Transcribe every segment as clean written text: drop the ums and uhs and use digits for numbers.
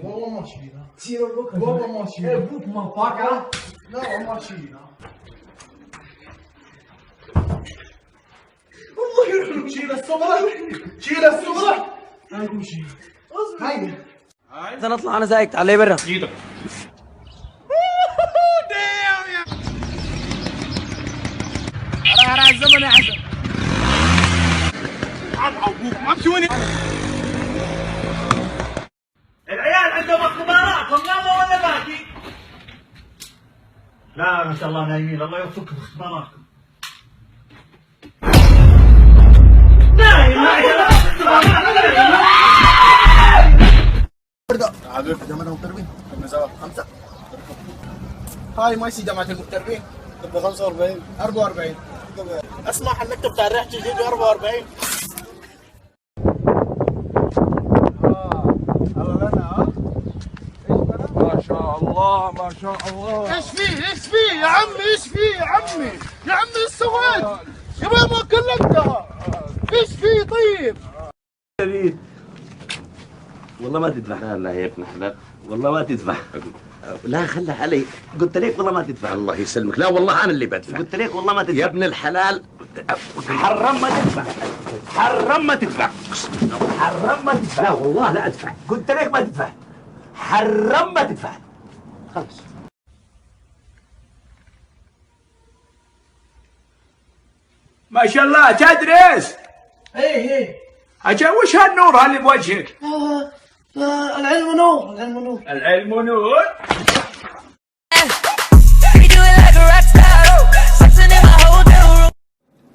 والله ماشي هنا. تيرو بوك والله ماشي هنا. بوك ما باكا. لا ماشي هنا. والله شيل السمرة. شيل السمرة. هاي وشي. هاي. نطلع انا زايك تعال لي برا. ايدك. راح الزمن يا حسن. ما تشوني. العيال عندهم اختبارات هم ناموا ولا باقي؟ لا ما شاء الله نايمين الله يوفقكم في اختباراتكم. نايم عادل في جامعة المغتربين. كم نزاوة 5. هاي ما يصير جامعة المغتربين. تبقى 45. 44. اسمع المكتب بتاع الريح تجي 44. ما شاء الله ما شاء الله. ايش فيه يا عمي ايش فيه يا عمي ايش سويت؟ يا ما كلمتها. ايش فيه طيب؟ والله ما تدفع. لا يا ابن حلال والله ما تدفع. لا خلها علي. قلت لك والله ما تدفع. الله يسلمك. لا والله انا اللي بدفع. قلت لك والله ما تدفع يا ابن الحلال. حرم ما تدفع. حرم ما تدفع. حرم ما تدفع. لا والله لا ادفع. قلت لك ما تدفع. حرم ما تدفع. خلاص. ما شاء الله تدرس. ايه أجل وش هالنور اللي بوجهك؟ العلم نور العلم نور. العلم نور.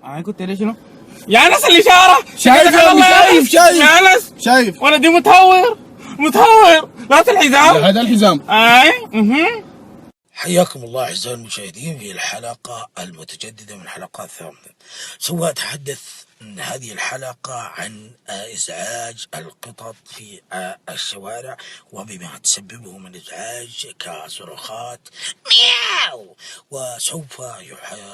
انا كنت ليش شنو؟ يا انس الاشاره شايف يا انس شايف ولدي متهور لا الحزام هذا الحزام. اي حياكم الله أعزائي المشاهدين في الحلقة المتجددة من حلقات ثامنة. سوف أتحدث هذه الحلقة عن إزعاج القطط في الشوارع وبما تسببه من إزعاج كصراخات مياو. وسوف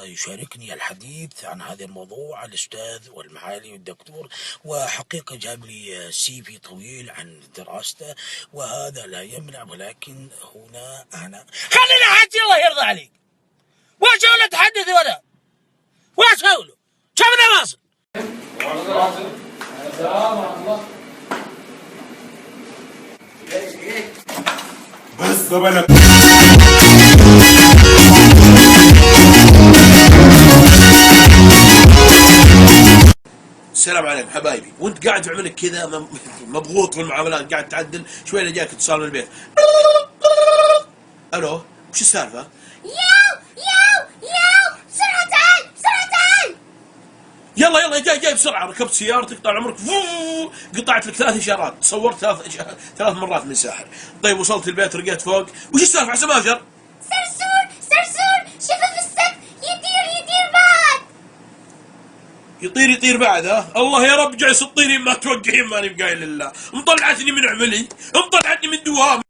يشاركني الحديث عن هذا الموضوع الأستاذ والمعالي الدكتور، وحقيقة جاب لي CV طويل عن دراسته وهذا لا يمنع، ولكن هنا أنا خلينا حاجي الله يرضى عليك. وش أقول أتحدث ولا وش أقوله شبنا مصر. بس طبعا السلام عليكم حبايبي. وانت قاعد في عملك كذا مضغوط في المعاملات قاعد تعدل شوي جاك اتصال من البيت. الو وش السالفه؟ ياو بسرعة تعال يلا جاي بسرعه. ركبت سيارتك طال عمرك قطعت لك 3 اشارات. تصورت 3 مرات من ساحر. طيب وصلت البيت رقيت فوق. وش السالفه عسى ما اجر؟ صرصور شوفه في السقف يطير بعد. يطير بعد ها؟ الله يا رب جالس تطيرين ما توقعين ماني بقايل لله. مطلعتني من عملي مطلعتني من دوام.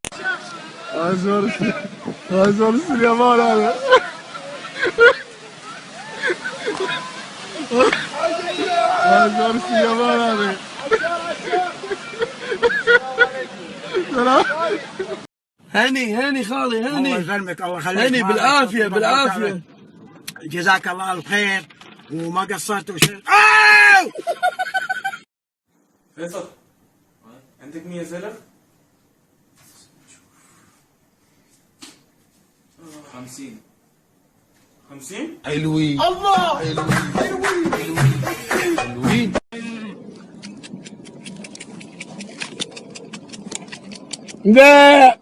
هزور اليابان هذا. هزور اليابان هذا. سلام. هني خالي الله هني يسلمك الله يخليك. هني بالعافية. جزاك الله الخير وما قصرت وشيء. فيصل عندك 100 زلف؟ 50 حلوين. الله حلوين. لا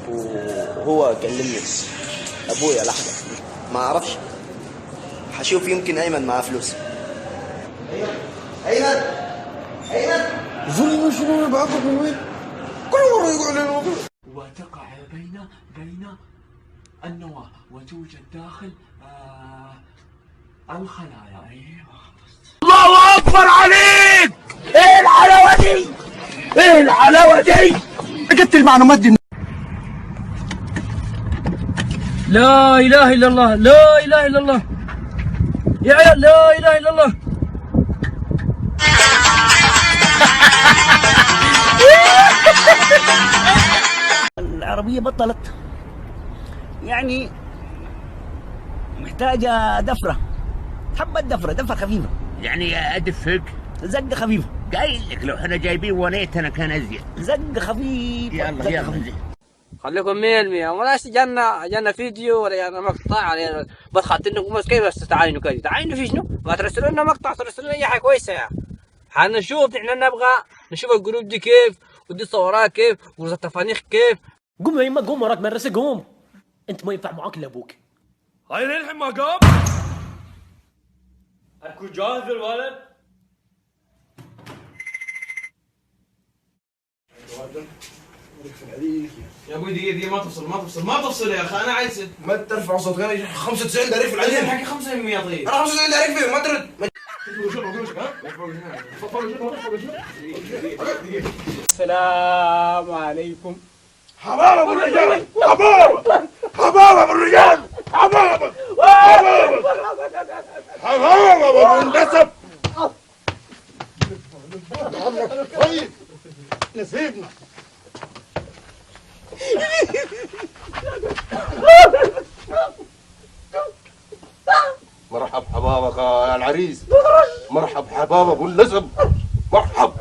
وهو كلمني ابويا لحظه ما اعرفش حشوف يمكن ايمن معاه فلوس. ايمن زلمه شنو بعضك من وين؟ كل مره يقول لي وتقع بين النواة وتوجد داخل الخلايا. ايوه الله اكبر عليك. ايه الحلاوه دي قلت المعلومات دي. لا اله الا الله يا عيال لا اله الا الله. العربية بطلت، يعني محتاجة دفرة، حبة دفرة خفيفة، يعني ادفك زقة خفيفة. قايل لك لو احنا جايبين ونيتنا كان ازيد. زقة خفيفة. يلا خليكم 100%. ولا جانا فيديو ولا جانا مقطع ولا بس خاطرينكم بس كيف بس تعاينوا كذا. تعاينوا في شنو؟ ما ترسلوا لنا مقطع، ترسلوا لنا اي حاجه كويسه يا حنشوف. احنا نبغى نشوف الجروب دي كيف، ودي صورها كيف، ورز التفانيخ كيف. قوم يا يما قوم، وراك مدرسه قوم. انت ما ينفع معاك الا ابوك. هاي للحين ما قام. اكو جاهز الولد. يا ابوي دقيقة ما تفصل يا اخي، انا عايز ما ترفع صوتك. انا 95 داري في العديد حكي 5% طيب. انا 95 داري فيه ما ترد. السلام عليكم. حباب ابو الرجال، حباب ابو الرجال، حباب ابو النسب. طيب نسيبنا. مرحب حبابك يا العريس، مرحب حباب ابو النسب، مرحب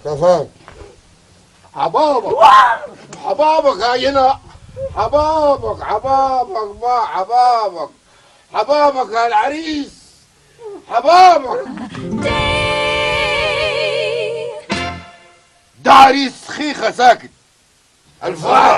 كفاو حبابك هاينا، حبابك يا العريس، حبابك ده عريس خيخة ساكت الفرح.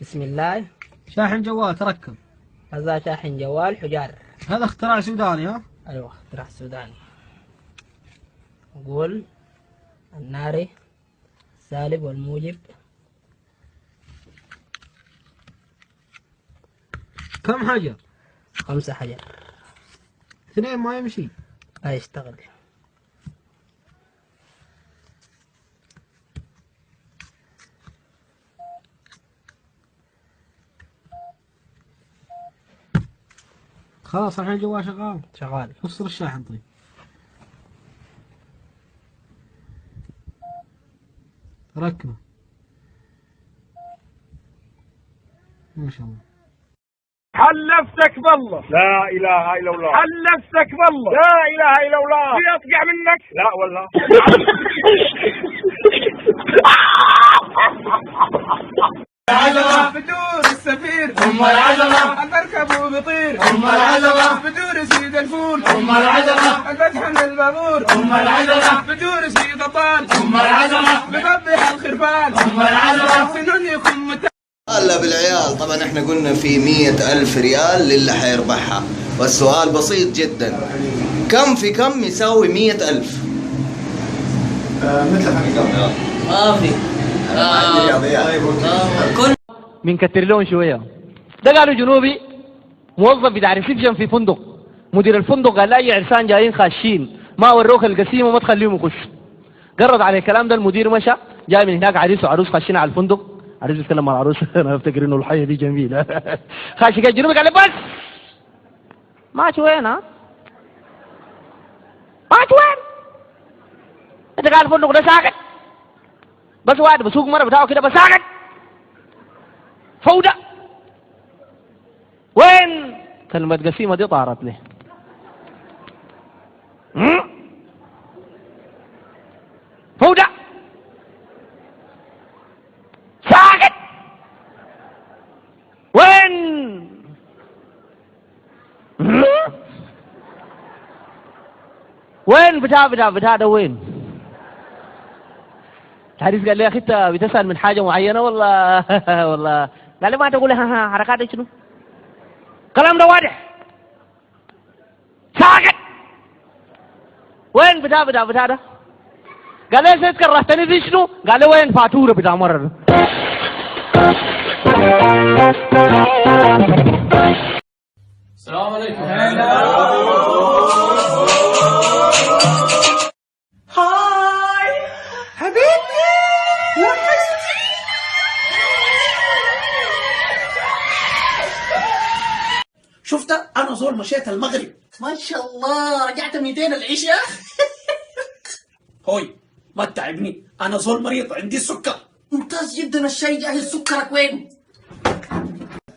بسم الله. شاحن جوال تركب. هذا شاحن جوال حجار. هذا اختراع سوداني ها؟ ايوه اختراع سوداني. نقول الناري السالب والموجب. كم حجر؟ 5 حجر. 2 ما يمشي. لا يشتغل. خلاص الحين الجوال شغال. فصل الشاحن طيب. ركبه ما شاء الله. حلفتك بالله لا اله الا الله، حلفتك بالله لا اله الا الله. في اصقع منك؟ لا والله. العجلة بدور السفير، العجلة بركب وبطير، العجلة بدور سيد الفول، العجلة بفتح البابور، العجلة بدور سيد الطال، العجلة بفتح الخرفان، العجلة سنون يكون هلا بالعيال. طبعا احنا قلنا في 100,000 ريال للي حيربحها، والسؤال بسيط جدا، كم في كم يساوي 100,000؟ مثل حقيقة ما في. بنكتر لهم شويه. ده قالوا جنوبي موظف بتاع ريسبشن في فندق، مدير الفندق قال لا اي عرسان جايين خاشين ما وروك القسيم وما تخليهم يخشوا. قرض على الكلام ده المدير مشى، جاي من هناك عريس وعروس خاشين على الفندق، عريس بيتكلم مع العروس. انا افتكر انه الحيه دي جميله. خاشي كده جنوبي قال لي بس ماشي وين؟ ها ماشي وين؟ انت قاعد الفندق ده ساكت بس واحد بسوق مره بتاعه كده بس ساكت فوضى. وين؟ كلمة قسيمة دي طارت لي. فوضى ساكت. وين؟ وين بتاع ده وين؟ الحارس قال لي يا اخي انت بتسأل من حاجة معينة ولا ولا قال لي ما تقول ها حركاتك شنو؟ كلام ده واضح. ساكت. وين بتاع ده؟ قال لي سيد كرهتني في شنو؟ قال لي وين فاتورة بتاع مرة. السلام عليكم. هاي حبيبي وحشتي. شفت انا زول مشيت المغرب ما شاء الله رجعت 200 العشاء. هوي ما تتعبني انا زول مريض عندي السكر. ممتاز جدا الشاي جاهز. سكرك وين؟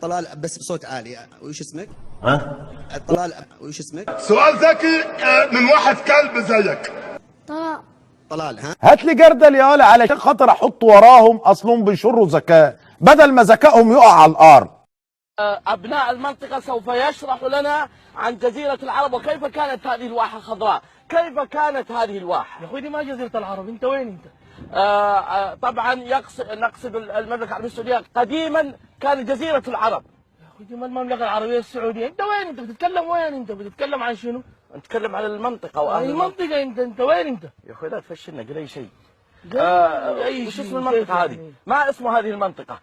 طلال بس بصوت عالي. وش اسمك؟ ها؟ طلال وش اسمك؟ سؤال ذكي من واحد كلب زيك. طلال ها؟ هات لي جردل يا ولا علشان خاطر احط وراهم اصلهم بيشروا ذكاء بدل ما ذكائهم يقع على الارض. أبناء المنطقة سوف يشرح لنا عن جزيرة العرب وكيف كانت هذه الواحة خضراء. كيف كانت هذه الواحة؟ يا اخوي دي ما جزيرة العرب، انت وين انت؟ طبعا نقصد المملكة العربية السعودية قديما كانت جزيرة العرب. يا اخوي دي ما المملكة العربية السعودية، انت وين انت؟ بتتكلم وين انت؟ بتتكلم عن شنو؟ نتكلم عن المنطقة وأهل المنطقة. انت وين انت؟ يا اخوي لا تفشلنا قل أي شيء. أي وش شيء. اسم المنطقة هذه؟ ما اسم هذه المنطقة؟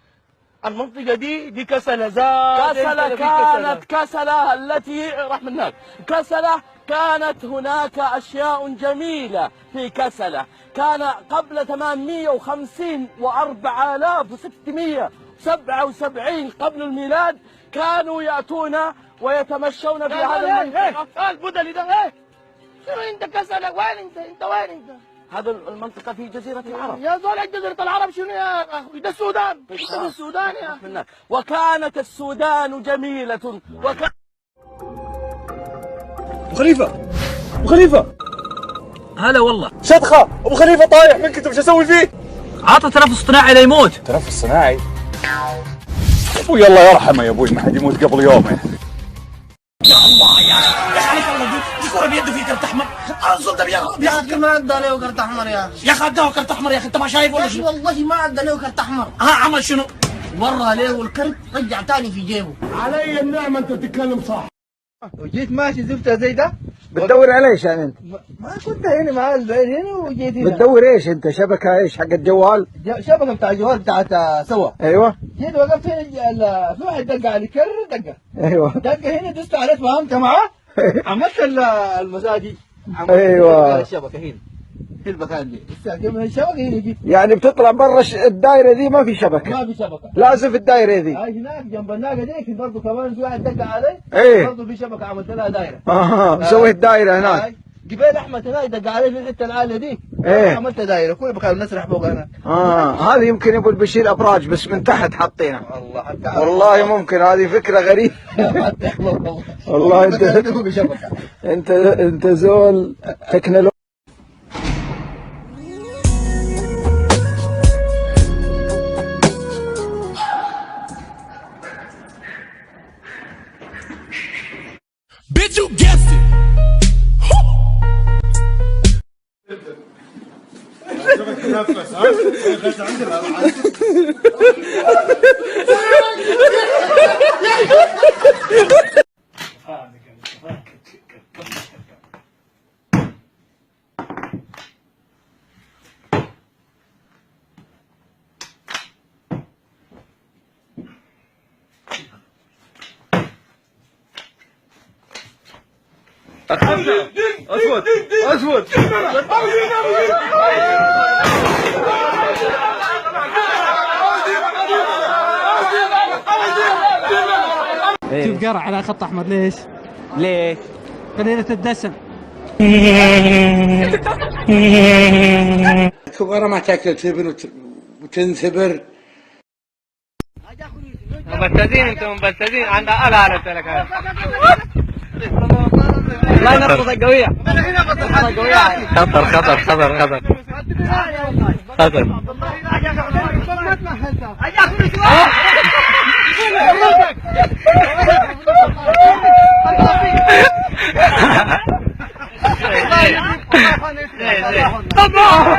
المنطقة دي كسلة ذات. كسلة كانت كسلة التي راح من هناك. كسلة كانت هناك أشياء جميلة في كسلة. كان قبل 850 و4677 قبل الميلاد كانوا يأتون ويتمشون في هذا المنطقة. البدلي ده ايه؟ شنو انت كسلة؟ وين انت؟ انت وين انت؟ هذا المنطقة في جزيرة العرب. يا زول جزيرة العرب شنو يا اخوي؟ ده السودان. انت في السودان يا اخي. وكانت السودان جميلة ابو خليفه هلا والله. شدخه ابو خليفه طايح منك انت مش اسوي فيه؟ عطى تنفس صناعي ليموت. تنفس صناعي؟ ابوي الله يرحمه يا ابوي ما حد يموت قبل يومه. يا الله يا اخي عليك الله دي كرة بيده في كرت احمر. الزول ده يا اخي ما ادى له كرت احمر يا اخي. يا اخي اداه كرت احمر يا اخي انت ما شايف ولا شنو؟ والله ما ادى له كرت احمر. عمل شنو؟ ورى له الكرت رجع تاني في جيبه. علي النعمه انت بتتكلم صح. وجيت ماشي زفتة زي ده. بتدور على ايش يعني انت؟ ما كنت هنا مع البعيد هنا وجيت هنا. بتدور ايش انت؟ شبكه ايش؟ حق الجوال؟ شبكه بتاع الجوال بتاعت سوا. ايوه. جيت وقفت هنا في واحد دق علي كر دقه. ايوه. دقه هنا دست عليه فهمت معاه؟ عملت المساجي. ايوه. الشبكه هنا. في المكان دي. استخدم الشبكه هنا جيت. يعني بتطلع برا الدايره دي ما في شبكه؟ ما في شبكه. لازم في الدايره دي. هاي هناك جنب الناقه ديك برضه كمان في واحد دق علي. ايه. برضه في شبكه عملت لها دايره. سويت دايره هناك. قبيل احمد هناك دق علي في الحته العاليه دي. ايه. عملت دايره كل مكان نسرح فوق هناك. هذه يمكن يقول بشيل ابراج بس من تحت حاطينها. والله ممكن هذه فكره غريبه. والله انت زول تكنولوجيا. Bitch, you guessed it. اسود شوف قرع على خط احمر ليش؟ ليش؟ قليلة الدسم. كبارة ما تاكل تبر وتنثبر. مبتدين انتم مبتدين عند الا لك الله ينقص القوية. خطر خطر خطر خطر خطر. طبعا